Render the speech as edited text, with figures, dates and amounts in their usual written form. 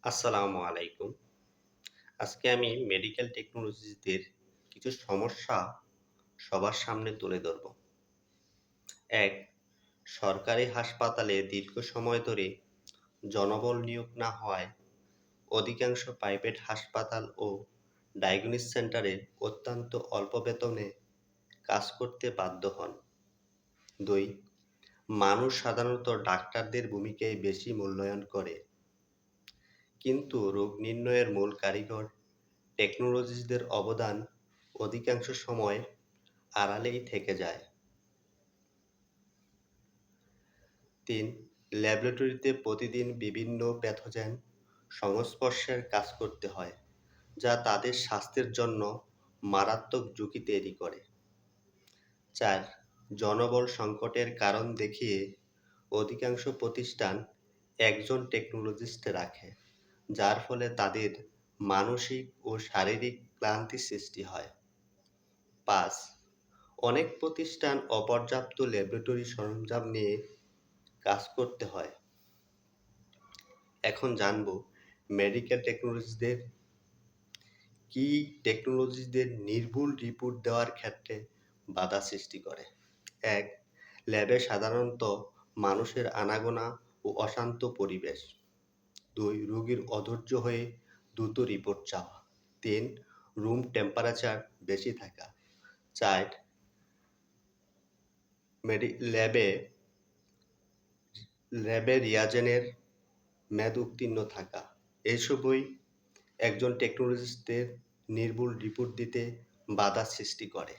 আসসালামু আলাইকুম। আজকে আমি মেডিকেল টেকনোলজিসদের কিছু সমস্যা সবার সামনে তুলে ধরব। ১. সরকারি হাসপাতালে দীর্ঘ সময় ধরে জনবল নিয়োগ না হওয়ায় অধিকাংশ প্রাইভেট হাসপাতাল ও ডায়াগনস্টিক সেন্টারে অত্যন্ত অল্প বেতনে কাজ করতে বাধ্য হন। ২. মানুষ সাধারণত ডাক্তারদের ভূমিকায় বেশি মূল্যায়ন করে, কিন্তু রোগ নির্ণয়ের মূল কারিগর টেকনোলজিস্টদের অবদান অধিকাংশ সময় আড়ালেই থেকে যায়। ৩. ল্যাবরেটরিতে প্রতিদিন বিভিন্ন প্যাথোজেন সংস্পর্শের কাজ করতে হয়, যা তাদের স্বাস্থ্যের জন্য মারাত্মক ঝুঁকি তৈরি করে। ৪. জনবল সংকটের কারণ দেখিয়ে অধিকাংশ প্রতিষ্ঠান একজন টেকনোলজিস্ট রাখে, যার ফলে তাদের মানসিক ও শারীরিক ক্লান্তি সৃষ্টি হয়। ৫. অনেক প্রতিষ্ঠান অপর্যাপ্ত ল্যাবরেটরি সরঞ্জাম নিয়ে কাজ করতে হয়। এখন জানব মেডিকেল টেকনোলজিসদের কি টেকনোলজিসদের নির্ভুল রিপোর্ট দেওয়ার ক্ষেত্রে বাধা সৃষ্টি করে। ১. ল্যাবে সাধারণত মানুষের আনাগোনা ও অশান্ত পরিবেশ। ২. রোগীর অধৈর্য হয়ে দ্রুত রিপোর্ট চাওয়া। ৩. রুম টেম্পারেচার বেশি থাকা। ৪. ল্যাবে রিয়াজেন্টের মেয়াদ উত্তীর্ণ থাকা। এসবই একজন টেকনোলজিস্টের নির্ভুল রিপোর্ট দিতে বাধা সৃষ্টি করে।